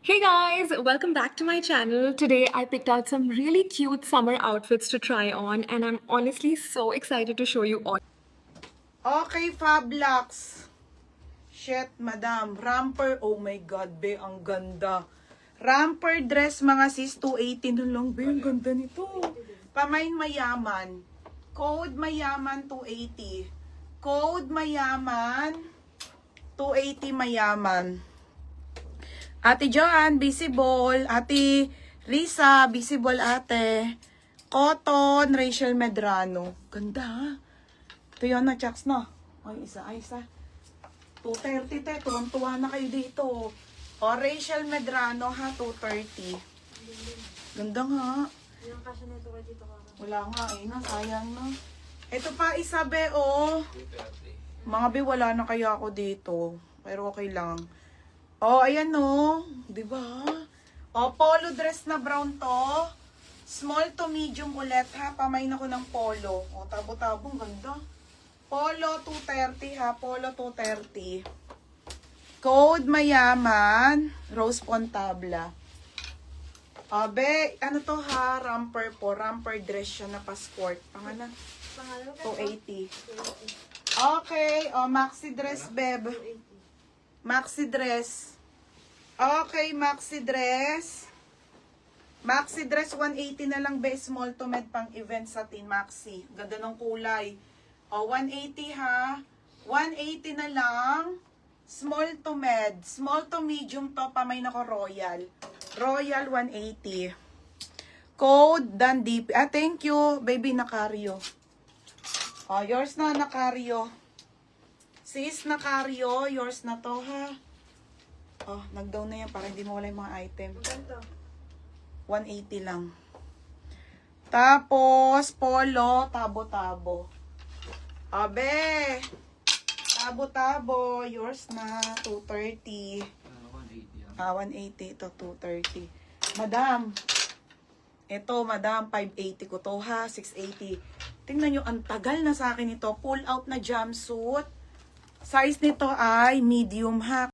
Hey guys, welcome back to my channel. Today I picked out some really cute summer outfits to try on and I'm honestly so excited to show you all. Okay, Fablux. Shit, madam. Ramper. Oh my God, be. Ang ganda. Ramper dress, mga sis. 280 na lang, be. Ang ganda nito. Pamain mayaman. Code mayaman, 280. Code mayaman, 280 mayaman. Ate Joanne, visible. Ate Risa, visible ate. Cotton, Rachel Medrano. Ganda, ha? Ito yun na, Chucks na. Ay, isa. 230, te. Tuwang-tuwa na kayo dito. O, Rachel Medrano, ha? 230. Ganda nga. Wala nga, eh. Sayang na. Ito pa, isa, be, oh. Mga be, wala na kaya ako dito. Pero okay lang. Oh, ayan, oh. Diba? Oh, polo dress na brown to. Small to medium ulit, ha? Pamain ako ng polo. O, tabo-tabong ganda. Polo 230, ha? Polo 230. Code mayaman. Rose Pontabla. Abe, ano to, ha? Ramper po. Ramper dress siya na pa-sport. Pangalan? 280. Okay. O, maxi dress, beb. Maxi dress. Okay, maxi dress. Maxi dress, 180 na lang, be. Small to med pang event sa tin, maxi. Ganda ng kulay. O, 180, ha? 180 na lang. Small to med. Small to medium to, pamay na ko royal. Royal, 180. Code, Dandipi. Ah, thank you, baby Nakario. O, yours na, Nakario. Sis Nakario, yours na to, ha? Oh, nag-down na yan para hindi mawala yung mga item. 180 lang. Tapos, polo, tabo-tabo. Abe! Tabo-tabo, yours na, 230. 180, ito, 230. Madam, ito, madam, 580 ko to, ha? 680. Tingnan nyo, ang tagal na sa akin ito. Pull out na jumpsuit. Size nito ay medium, ha?